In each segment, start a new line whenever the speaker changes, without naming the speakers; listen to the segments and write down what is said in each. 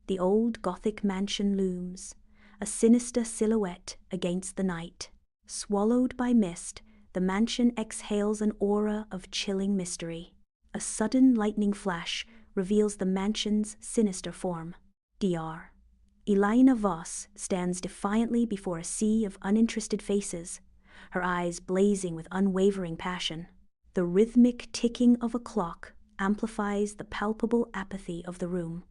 The old Gothic mansion looms, a sinister silhouette against the night. Swallowed by mist, the mansion exhales an aura of chilling mystery. A sudden lightning flash reveals the mansion's sinister form. Dr. Elina Voss stands defiantly before a sea of uninterested faces, her eyes blazing with unwavering passion. The rhythmic ticking of a clock amplifies the palpable apathy of the room,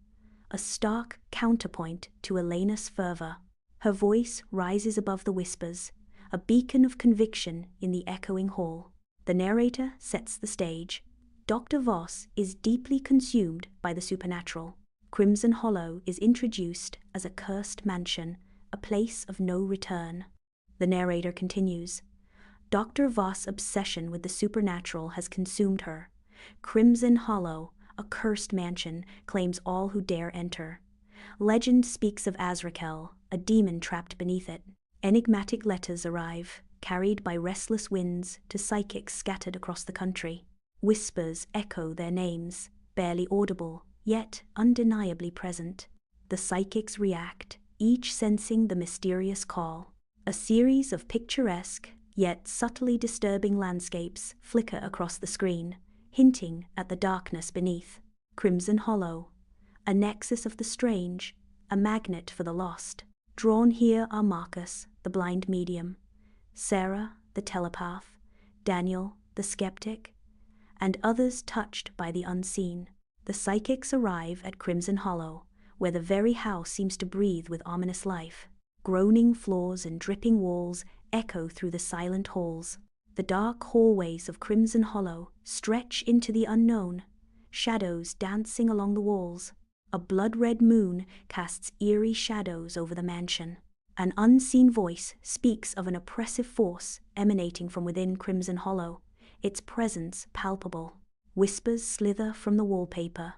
a stark counterpoint to Elena's fervor. Her voice rises above the whispers, a beacon of conviction in the echoing hall. The narrator sets the stage. Dr. Voss is deeply consumed by the supernatural. Crimson Hollow is introduced as a cursed mansion, a place of no return. The narrator continues. Dr. Voss' obsession with the supernatural has consumed her. Crimson Hollow, a cursed mansion, claims all who dare enter. Legend speaks of Azrakel, a demon trapped beneath it. Enigmatic letters arrive, carried by restless winds to psychics scattered across the country. Whispers echo their names, barely audible, yet undeniably present. The psychics react, each sensing the mysterious call. A series of picturesque, yet subtly disturbing landscapes flicker across the screen, hinting at the darkness beneath. Crimson Hollow, a nexus of the strange, a magnet for the lost. Drawn here are Marcus, the blind medium, Sarah, the telepath, Daniel, the skeptic, and others touched by the unseen. The psychics arrive at Crimson Hollow, where the very house seems to breathe with ominous life. Groaning floors and dripping walls echo through the silent halls. The dark hallways of Crimson Hollow stretch into the unknown, shadows dancing along the walls. A blood-red moon casts eerie shadows over the mansion. An unseen voice speaks of an oppressive force emanating from within Crimson Hollow, its presence palpable. Whispers slither from the wallpaper,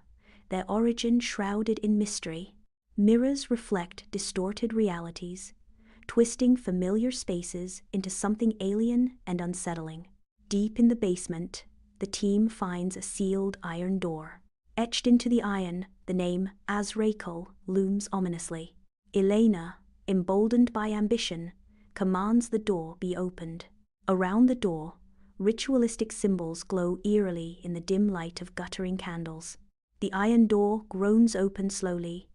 their origin shrouded in mystery. Mirrors reflect distorted realities, twisting familiar spaces into something alien and unsettling. Deep in the basement, the team finds a sealed iron door. Etched into the iron, the name Azrakel looms ominously. Elena, emboldened by ambition, commands the door be opened. Around the door, ritualistic symbols glow eerily in the dim light of guttering candles. The iron door groans open slowly,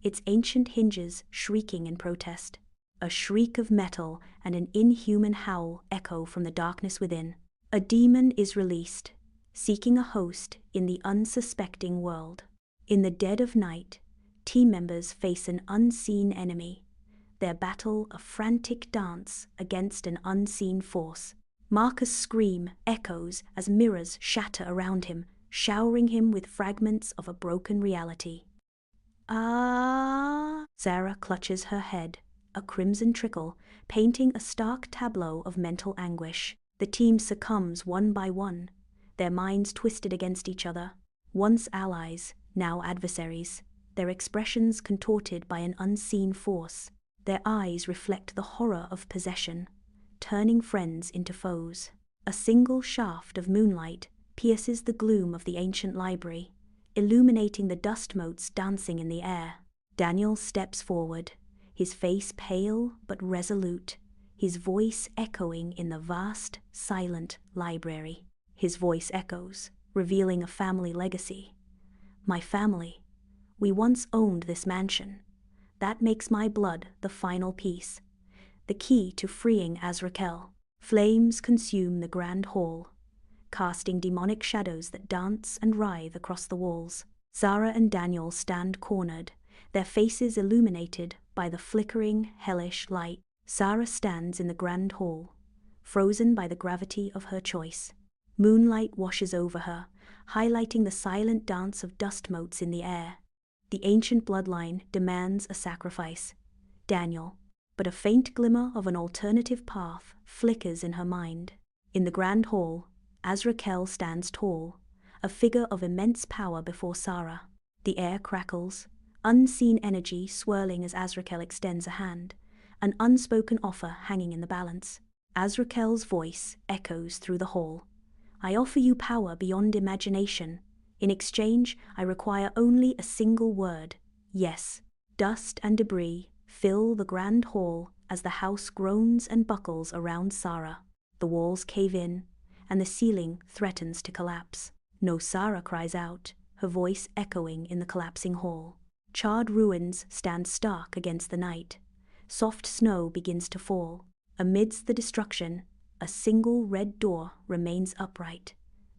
its ancient hinges shrieking in protest. A shriek of metal and an inhuman howl echo from the darkness within. A demon is released, seeking a host in the unsuspecting world. In the dead of night, team members face an unseen enemy, their battle a frantic dance against an unseen force. Marcus' scream echoes as mirrors shatter around him, showering him with fragments of a broken reality. Ah! Sarah clutches her head, a crimson trickle, painting a stark tableau of mental anguish. The team succumbs one by one, their minds twisted against each other. Once allies, now adversaries, their expressions contorted by an unseen force. Their eyes reflect the horror of possession, turning friends into foes. A single shaft of moonlight pierces the gloom of the ancient library, illuminating the dust motes dancing in the air. Daniel steps forward, his face pale but resolute, his voice echoing in the vast, silent library. His voice echoes, revealing a family legacy. My family. We once owned this mansion. That makes my blood the final piece, the key to freeing Azrakel. Flames consume the grand hall, casting demonic shadows that dance and writhe across the walls. Zara and Daniel stand cornered, their faces illuminated by the flickering, hellish light. Zara stands in the grand hall, frozen by the gravity of her choice. Moonlight washes over her, highlighting the silent dance of dust motes in the air. The ancient bloodline demands a sacrifice. Daniel, but a faint glimmer of an alternative path flickers in her mind. In the grand hall, Azrakel stands tall, a figure of immense power before Sarah. The air crackles, unseen energy swirling as Azrakel extends a hand, an unspoken offer hanging in the balance. Azrakel's voice echoes through the hall. I offer you power beyond imagination. In exchange, I require only a single word. Yes. Dust and debris fill the grand hall as the house groans and buckles around Sarah. The walls cave in, and the ceiling threatens to collapse. No, Sarah cries out, her voice echoing in the collapsing hall. Charred ruins stand stark against the night. Soft snow begins to fall. Amidst the destruction, a single red door remains upright,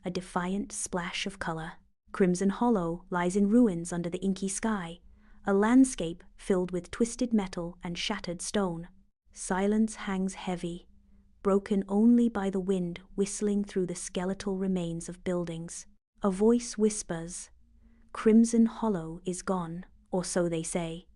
a defiant splash of color. Crimson Hollow lies in ruins under the inky sky, a landscape filled with twisted metal and shattered stone. Silence hangs heavy, broken only by the wind whistling through the skeletal remains of buildings. A voice whispers, "Crimson Hollow is gone," or so they say.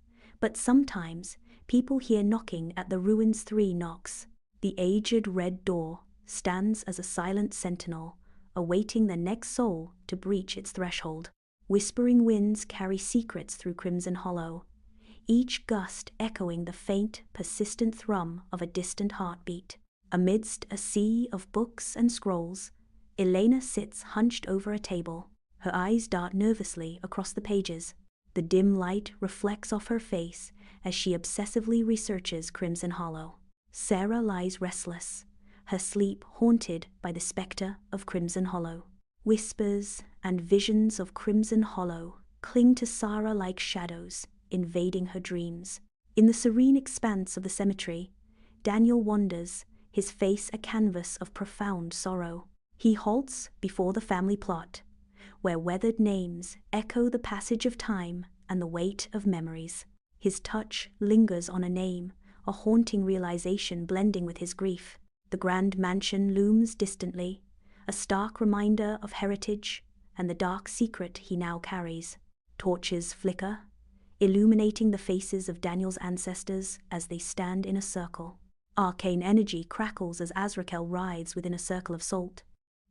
But sometimes people hear knocking at the ruins. 3 knocks. The aged red door stands as a silent sentinel, awaiting the next soul to breach its threshold. Whispering winds carry secrets through Crimson Hollow, each gust echoing the faint, persistent thrum of a distant heartbeat. Amidst a sea of books and scrolls, Elina sits hunched over a table. Her eyes dart nervously across the pages. The dim light reflects off her face as she obsessively researches Crimson Hollow. Sarah lies restless, her sleep haunted by the spectre of Crimson Hollow. Whispers and visions of Crimson Hollow cling to Sarah like shadows, invading her dreams. In the serene expanse of the cemetery, Daniel wanders, his face a canvas of profound sorrow. He halts before the family plot, where weathered names echo the passage of time and the weight of memories. His touch lingers on a name, a haunting realization blending with his grief. The grand mansion looms distantly, a stark reminder of heritage and the dark secret he now carries. Torches flicker, illuminating the faces of Daniel's ancestors as they stand in a circle. Arcane energy crackles as Azrakel writhes within a circle of salt.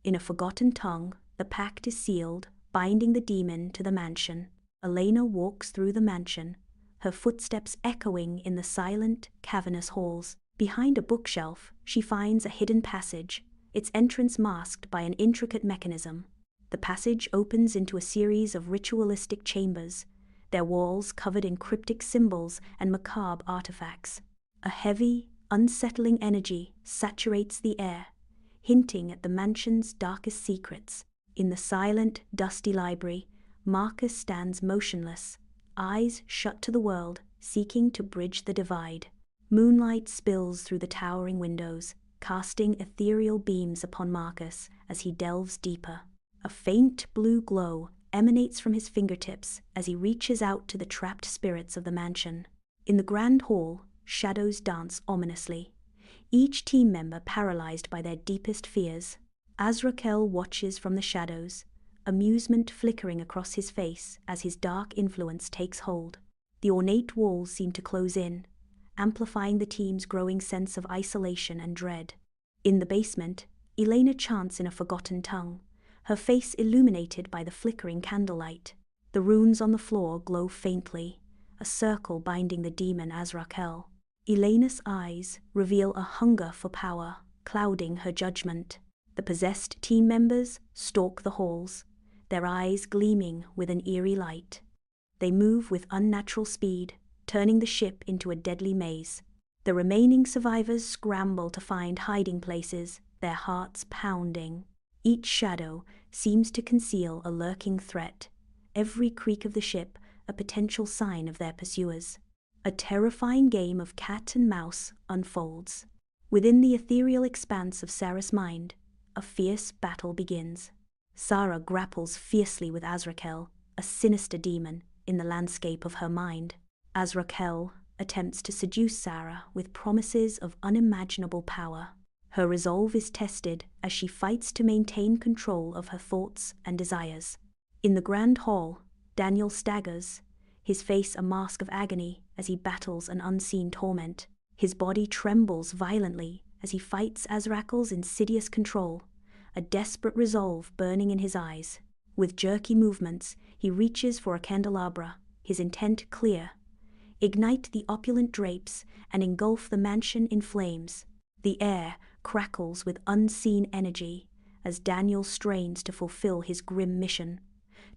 In a forgotten tongue, the pact is sealed, binding the demon to the mansion. Elina walks through the mansion, her footsteps echoing in the silent, cavernous halls. Behind a bookshelf, she finds a hidden passage, its entrance masked by an intricate mechanism. The passage opens into a series of ritualistic chambers, their walls covered in cryptic symbols and macabre artifacts. A heavy, unsettling energy saturates the air, hinting at the mansion's darkest secrets. In the silent, dusty library, Marcus stands motionless, eyes shut to the world, seeking to bridge the divide. Moonlight spills through the towering windows, casting ethereal beams upon Marcus as he delves deeper. A faint blue glow emanates from his fingertips as he reaches out to the trapped spirits of the mansion. In the grand hall, shadows dance ominously, each team member paralyzed by their deepest fears. Azrakel watches from the shadows, amusement flickering across his face as his dark influence takes hold. The ornate walls seem to close in, amplifying the team's growing sense of isolation and dread. In the basement, Elina chants in a forgotten tongue, her face illuminated by the flickering candlelight. The runes on the floor glow faintly, a circle binding the demon Azrakel. Elena's eyes reveal a hunger for power, clouding her judgment. The possessed team members stalk the halls, their eyes gleaming with an eerie light. They move with unnatural speed, turning the ship into a deadly maze. The remaining survivors scramble to find hiding places, their hearts pounding. Each shadow seems to conceal a lurking threat, every creak of the ship a potential sign of their pursuers. A terrifying game of cat and mouse unfolds. Within the ethereal expanse of Sarah's mind, a fierce battle begins. Sarah grapples fiercely with Azrakel, a sinister demon, in the landscape of her mind. Azrakel attempts to seduce Sarah with promises of unimaginable power. Her resolve is tested as she fights to maintain control of her thoughts and desires. In the grand hall, Daniel staggers, his face a mask of agony as he battles an unseen torment. His body trembles violently as he fights Azrakel's insidious control, a desperate resolve burning in his eyes. With jerky movements, he reaches for a candelabra, his intent clear: ignite the opulent drapes and engulf the mansion in flames. The air crackles with unseen energy as Daniel strains to fulfill his grim mission,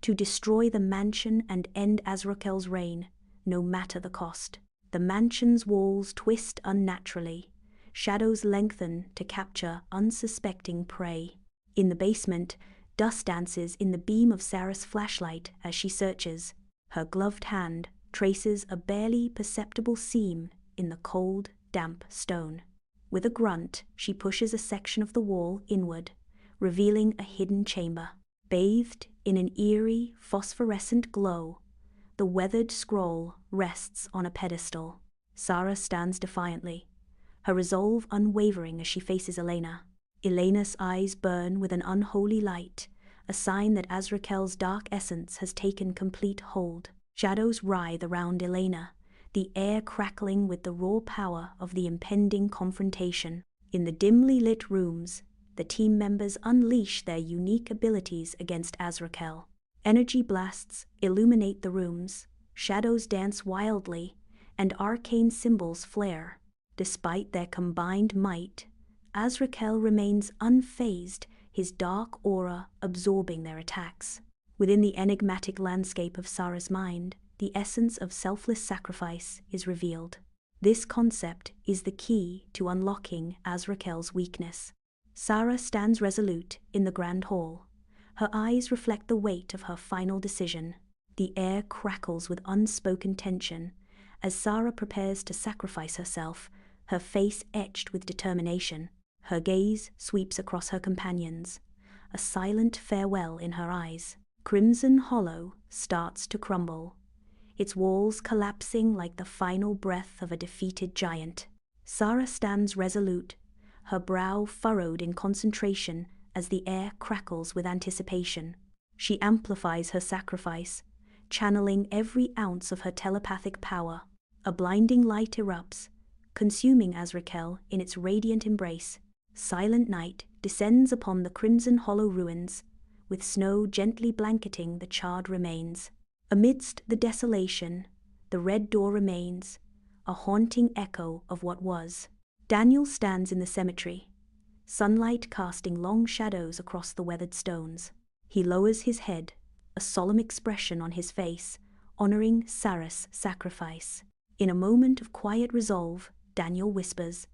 to destroy the mansion and end Azrakel's reign. no matter the cost. The mansion's walls twist unnaturally. Shadows lengthen to capture unsuspecting prey. In the basement, dust dances in the beam of Sarah's flashlight as she searches. Her gloved hand traces a barely perceptible seam in the cold, damp stone. With a grunt, she pushes a section of the wall inward, revealing a hidden chamber. Bathed in an eerie, phosphorescent glow, the weathered scroll rests on a pedestal. Sarah stands defiantly, her resolve unwavering as she faces Elena. Elena's eyes burn with an unholy light, a sign that Azrakel's dark essence has taken complete hold. Shadows writhe around Elena, the air crackling with the raw power of the impending confrontation. In the dimly lit rooms, the team members unleash their unique abilities against Azrakel. Energy blasts illuminate the rooms, shadows dance wildly, and arcane symbols flare. Despite their combined might, Azrakel remains unfazed, his dark aura absorbing their attacks. Within the enigmatic landscape of Sarah's mind, the essence of selfless sacrifice is revealed. This concept is the key to unlocking Azrakel's weakness. Sarah stands resolute in the grand hall. Her eyes reflect the weight of her final decision. The air crackles with unspoken tension as Sarah prepares to sacrifice herself, her face etched with determination. Her gaze sweeps across her companions, a silent farewell in her eyes. Crimson Hollow starts to crumble, its walls collapsing like the final breath of a defeated giant. Sarah stands resolute, her brow furrowed in concentration as the air crackles with anticipation. She amplifies her sacrifice, channeling every ounce of her telepathic power. A blinding light erupts, consuming Azrakel in its radiant embrace. Silent night descends upon the Crimson Hollow ruins, with snow gently blanketing the charred remains. Amidst the desolation, the red door remains, a haunting echo of what was. Daniel stands in the cemetery, sunlight casting long shadows across the weathered stones. He lowers his head, a solemn expression on his face, honoring Sarah's sacrifice. In a moment of quiet resolve, Daniel whispers,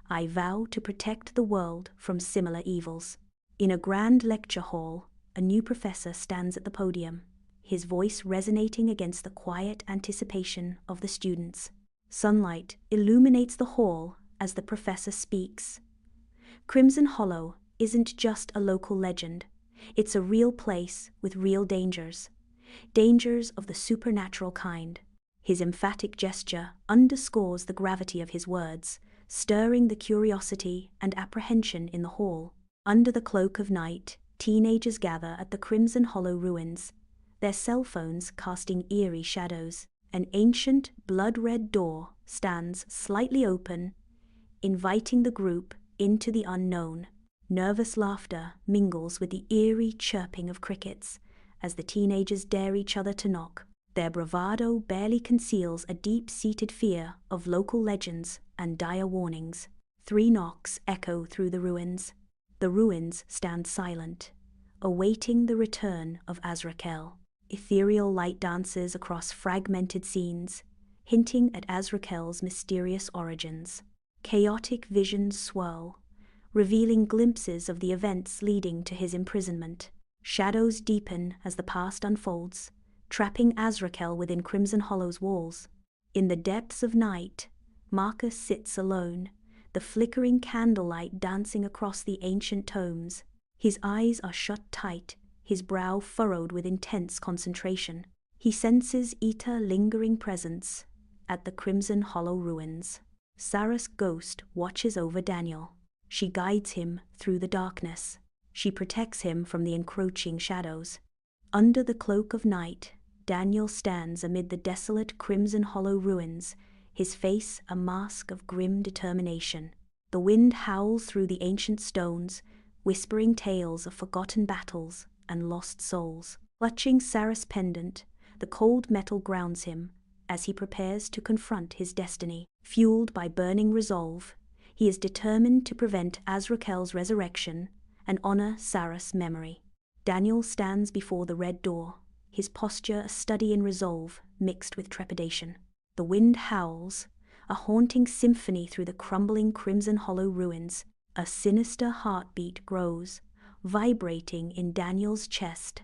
"I vow to protect the world from similar evils." In a grand lecture hall, a new professor stands at the podium, his voice resonating against the quiet anticipation of the students. Sunlight illuminates the hall as the professor speaks. Crimson Hollow isn't just a local legend. It's a real place with real dangers. Dangers of the supernatural kind. His emphatic gesture underscores the gravity of his words, stirring the curiosity and apprehension in the hall. Under the cloak of night, teenagers gather at the Crimson Hollow ruins, their cell phones casting eerie shadows. An ancient, blood-red door stands slightly open, inviting the group into the unknown. Nervous laughter mingles with the eerie chirping of crickets as the teenagers dare each other to knock. Their bravado barely conceals a deep-seated fear of local legends and dire warnings. 3 knocks echo through the ruins. The ruins stand silent, awaiting the return of Azrakel. Ethereal light dances across fragmented scenes, hinting at Azrakel's mysterious origins. Chaotic visions swirl, revealing glimpses of the events leading to his imprisonment. Shadows deepen as the past unfolds, trapping Azrakel within Crimson Hollow's walls. In the depths of night, Marcus sits alone, the flickering candlelight dancing across the ancient tomes. His eyes are shut tight, his brow furrowed with intense concentration. He senses Ita's lingering presence at the Crimson Hollow ruins. Sarah's ghost watches over Daniel. She guides him through the darkness. She protects him from the encroaching shadows. Under the cloak of night, Daniel stands amid the desolate Crimson Hollow ruins, his face a mask of grim determination. The wind howls through the ancient stones, whispering tales of forgotten battles and lost souls. Clutching Sarah's pendant, the cold metal grounds him as he prepares to confront his destiny. Fueled by burning resolve, he is determined to prevent Azrakel's resurrection and honor Sarah's memory. Daniel stands before the red door, his posture a study in resolve mixed with trepidation. The wind howls, a haunting symphony through the crumbling Crimson Hollow ruins. A sinister heartbeat grows, vibrating in Daniel's chest